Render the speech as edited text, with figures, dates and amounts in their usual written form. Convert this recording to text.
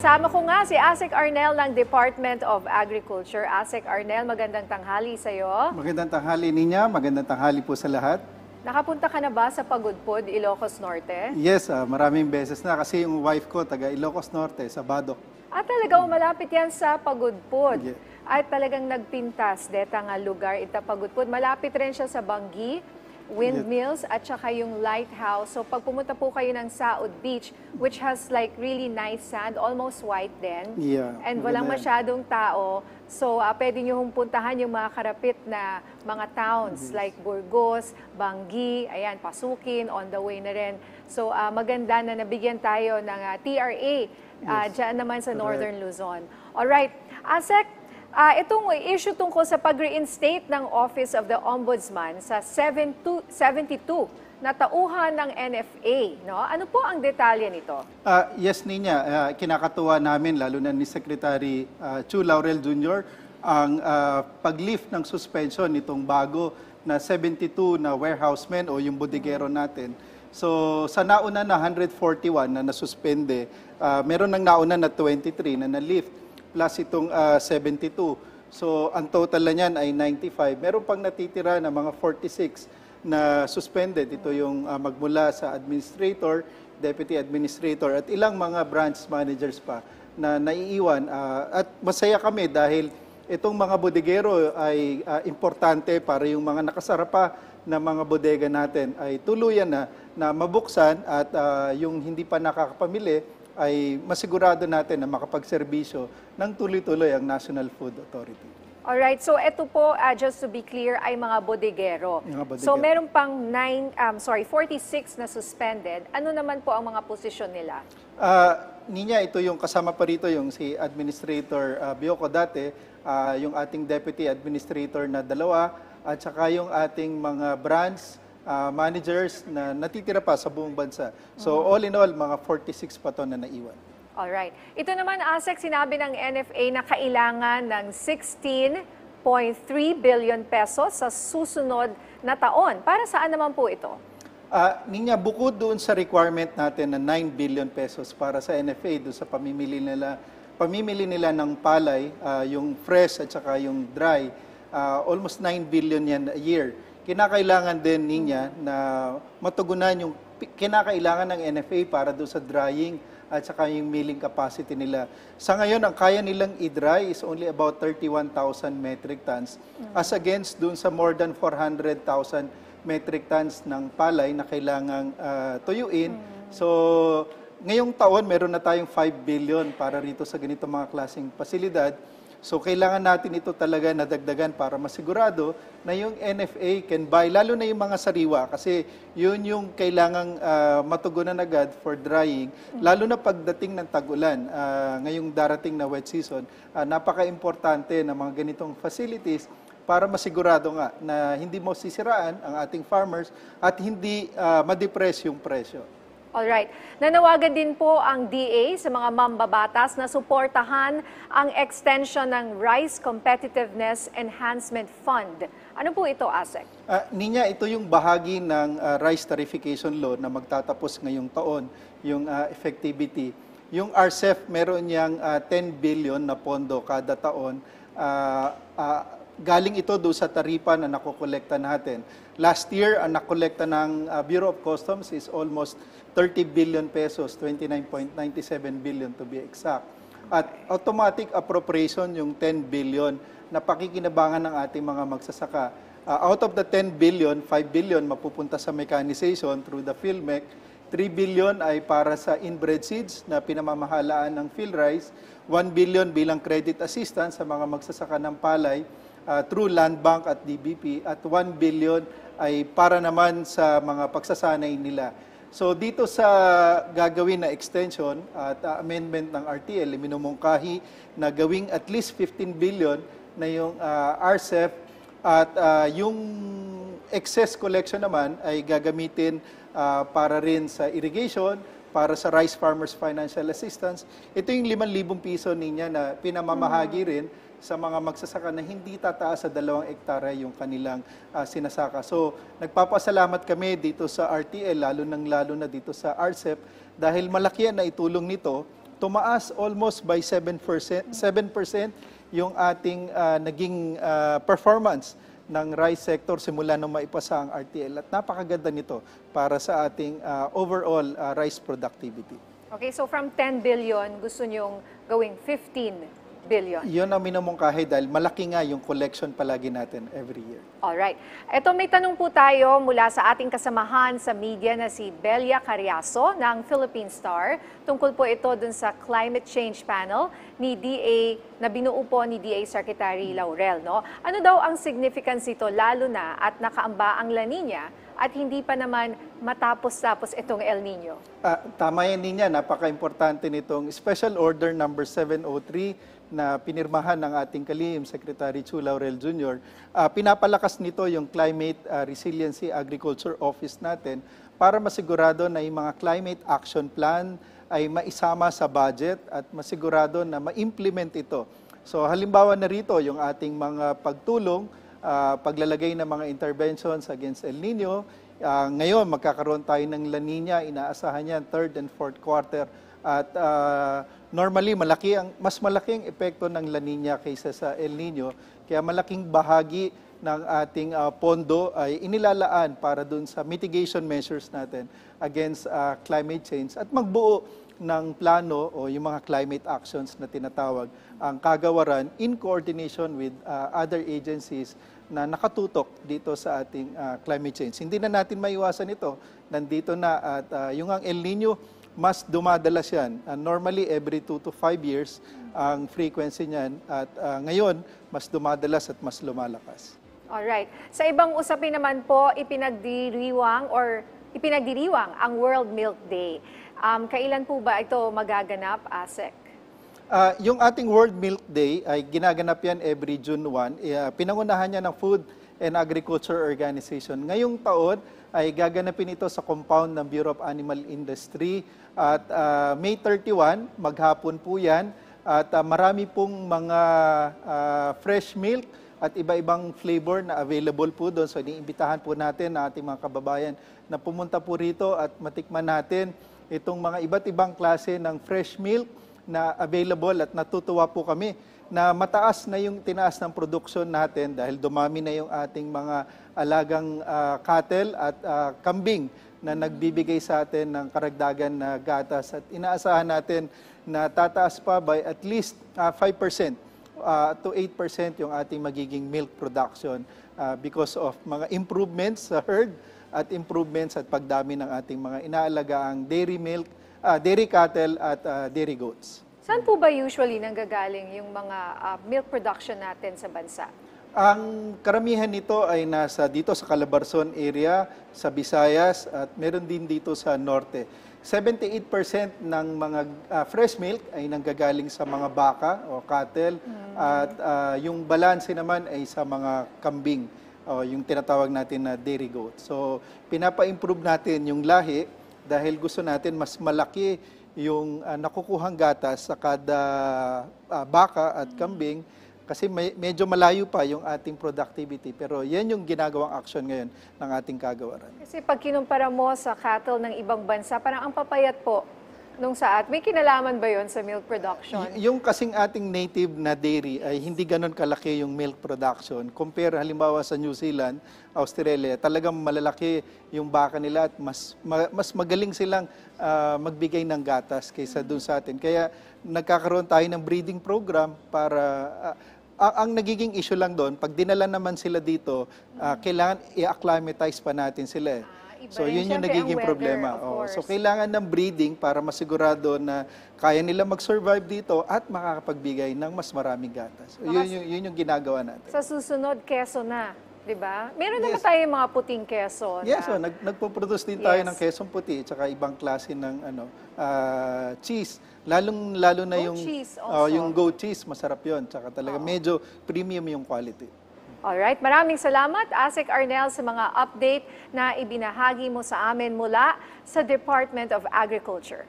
Kasama ko nga si Asek Arnel ng Department of Agriculture. Asek Arnel, magandang tanghali sa iyo. Magandang tanghali niya, magandang tanghali po sa lahat. Nakapunta ka na ba sa Pagudpod, Ilocos Norte? Yes, maraming beses na kasi yung wife ko taga Ilocos Norte, sa Badok. At talagang malapit yan sa Pagudpod. Yeah. At talagang nagpintas, deta nga lugar, ita Pagudpod. Malapit rin siya sa Banggi, windmills, at saka yung lighthouse. So pag pumunta po kayo ng Saud Beach, which has like really nice sand, almost white din. Yeah, And walang masyadong tao. So pwede nyo puntahan yung mga karapit na mga towns like Burgos, Banggi, ayan, Pasukin, on the way na rin. So maganda na nabigyan tayo ng TRA dyan naman sa Northern Luzon. Alright, Asek, itong issue tungkol sa pag-reinstate ng Office of the Ombudsman sa 72 na tauhan ng NFA, no? Ano po ang detalye nito? Yes, Ninya, kinakatuwa namin, lalo na ni Secretary Chu Laurel Jr., ang pag-lift ng suspension nitong bago na 72 na warehousemen o yung bodigero natin. So sa nauna na 141 na nasuspende, meron ng nauna na 23 na na-lift plus itong 72. So ang total na niyan ay 95. Meron pang natitira na mga 46 na suspended. Ito yung magmula sa administrator, deputy administrator at ilang mga branch managers pa na naiiwan. At masaya kami dahil itong mga bodigero ay importante para yung mga nakasara pa na mga bodega natin ay tuluyan na mabuksan at yung hindi pa nakakapamili ay masigurado natin na makapagserbisyo ng tuloy-tuloy ang National Food Authority. Alright, so ito po, just to be clear, ay mga bodegero. So meron pang 46 na suspended. Ano naman po ang mga posisyon nila? Ninya, ito yung kasama pa rito yung si Administrator Bioco dati, yung ating Deputy Administrator na 2, at saka yung ating mga branch managers na natitira pa sa buong bansa. So all in all, mga 46 pa to na naiwan. Alright. Ito naman, Asek, sinabi ng NFA na kailangan ng 16.3 billion pesos sa susunod na taon. Para saan naman po ito? Ninya, bukod doon sa requirement natin na 9 billion pesos para sa NFA, doon sa pamimili nila ng palay, yung fresh at saka yung dry, almost 9 billion yan a year. Kinakailangan din niya na matugunan yung kinakailangan ng NFA para doon sa drying at saka yung milling capacity nila. Sa ngayon, ang kaya nilang i-dry is only about 31,000 metric tons as against dun sa more than 400,000 metric tons ng palay na kailangang tuyuin. So, ngayong taon, meron na tayong 5 billion para rito sa ganito mga klaseng pasilidad. So, kailangan natin ito talaga nadagdagan para masigurado na yung NFA can buy, lalo na yung mga sariwa, kasi yun yung kailangang matugunan agad for drying, lalo na pagdating ng tag-ulan, ngayong darating na wet season, napaka-importante ng mga ganitong facilities para masigurado nga na hindi mo sisiraan ang ating farmers at hindi ma-depress yung presyo. Alright. Nanawagan din po ang DA sa mga mambabatas na suportahan ang extension ng Rice Competitiveness Enhancement Fund. Ano po ito, Asek? Ninya, ito yung bahagi ng Rice Tarification Law na magtatapos ngayong taon, yung effectivity. Yung RCEF, meron niyang 10 billion na pondo kada taon. Galing ito doon sa taripa na nakokolekta natin. Last year, ang nakolekta ng Bureau of Customs is almost 30 billion pesos, 29.97 billion to be exact. At automatic appropriation yung 10 billion na pakikinabangan ng ating mga magsasaka. Out of the 10 billion, 5 billion mapupunta sa mechanization through the PhilMech, 3 billion ay para sa inbred seeds na pinamamahalaan ng PhilRice, 1 billion bilang credit assistance sa mga magsasaka ng palay, through Land Bank at DBP, at 1 billion ay para naman sa mga pagsasanay nila. So dito sa gagawin na extension at amendment ng RTL, minumungkahi na gawing at least 15 billion na yung RCEF at yung excess collection naman ay gagamitin para rin sa irrigation, para sa Rice Farmers Financial Assistance. Ito yung 5,000 piso niya na pinamamahagi rin sa mga magsasaka na hindi tataas sa 2 hektare yung kanilang sinasaka. So, nagpapasalamat kami dito sa RTL, lalo na dito sa RCEP, dahil malaki na itulong nito tumaas almost by 7% yung ating naging performance ng rice sector simula nung maipasa ang RTL. At napakaganda nito para sa ating overall rice productivity. Okay, so from 10 billion, gusto nyong gawing 15 billion. Yun ang minumungkahi dahil malaki nga yung collection palagi natin every year. Alright. Ito may tanong po tayo mula sa ating kasamahan sa media na si Belia Cariaso ng Philippine Star. Tungkol po ito dun sa climate change panel ni DA, na binuo po ni DA Secretary Laurel. No? Ano daw ang significance ito lalo na at nakaamba ang La Nina at hindi pa naman matapos-tapos itong El Nino? Tama yan niya, napaka-importante nitong Special Order number 703 na pinirmahan ng ating kalihim Secretary Chu Laurel Jr. Pinapalakas nito yung Climate Resiliency Agriculture Office natin para masigurado na yung mga climate action plan ay maisama sa budget at masigurado na ma-implement ito. So halimbawa na rito yung ating mga pagtulong, paglalagay ng mga interventions against El Nino. Ngayon magkakaroon tayo ng La Nina, inaasahan yan 3rd and 4th quarter. At normally mas malaking epekto ng La Nina kaysa sa El Nino. Kaya malaking bahagi ng ating pondo ay inilalaan para dun sa mitigation measures natin against climate change at magbuo ng plano o yung mga climate actions na tinatawag ang kagawaran in coordination with other agencies na nakatutok dito sa ating climate change. Hindi na natin maiwasan ito. Nandito na at yung ang El Nino, mas dumadalas yan. Normally, every 2 to 5 years ang frequency niyan. At ngayon, mas dumadalas at mas lumalakas. Alright. Sa ibang usapin naman po, ipinagdiriwang ang World Milk Day. Kailan po ba ito magaganap, ASEC? Yung ating World Milk Day ay ginaganap yan every June 1. Pinangunahan niya ng Food and Agriculture Organization. Ngayong taon ay gaganapin ito sa compound ng Bureau of Animal Industry. At May 31, maghapon po yan. At marami pong mga fresh milk at iba-ibang flavor na available po doon. So iniimbitahan po natin na ating mga kababayan na pumunta po rito at matikman natin itong mga iba't ibang klase ng fresh milk na available at natutuwa po kami na mataas na yung tinaas ng produksyon natin dahil dumami na yung ating mga alagang cattle at kambing na nagbibigay sa atin ng karagdagan na gatas at inaasahan natin na tataas pa by at least 5% to 8% yung ating magiging milk production because of mga improvements sa herd at improvements at pagdami ng ating mga inaalagaang dairy milk, dairy cattle at dairy goats. Saan po ba usually nanggagaling yung mga milk production natin sa bansa? Ang karamihan nito ay nasa dito sa Calabarzon area, sa Visayas at meron din dito sa Norte. 78% ng mga fresh milk ay nanggagaling sa mga baka o cattle at yung balanse naman ay sa mga kambing o yung tinatawag natin na dairy goat. So pinapa-improve natin yung lahi dahil gusto natin mas malaki yung nakukuhang gatas sa kada baka at kambing kasi medyo malayo pa yung ating productivity. Pero yan yung ginagawang action ngayon ng ating kagawaran. Kasi pag kinumpara mo sa cattle ng ibang bansa, parang ang papayat po nung saat. May kinalaman ba yon sa milk production? Yung kasing ating native na dairy ay hindi ganun kalaki yung milk production. Compare halimbawa sa New Zealand, Australia, talagang malalaki yung baka nila at mas magaling silang magbigay ng gatas kaysa dun sa atin. Kaya nagkakaroon tayo ng breeding program para ang nagiging issue lang doon, pag dinala naman sila dito, kailangan i-acclimatize pa natin sila eh. So yun yung nagiging problema. So kailangan ng breeding para masigurado na kaya nila mag-survive dito at makakapagbigay ng mas maraming gatas. So, yun yung ginagawa natin. Sa susunod, keso na, di ba? Meron naman tayo mga puting keso. Yes, nagpo-produce din tayo ng kesong puti at saka ibang klase ng cheese. Lalo na yung goat cheese, masarap yun. Tsaka talaga medyo premium yung quality. Alright, maraming salamat, ASEC Arnel, sa mga update na ibinahagi mo sa amin mula sa Department of Agriculture.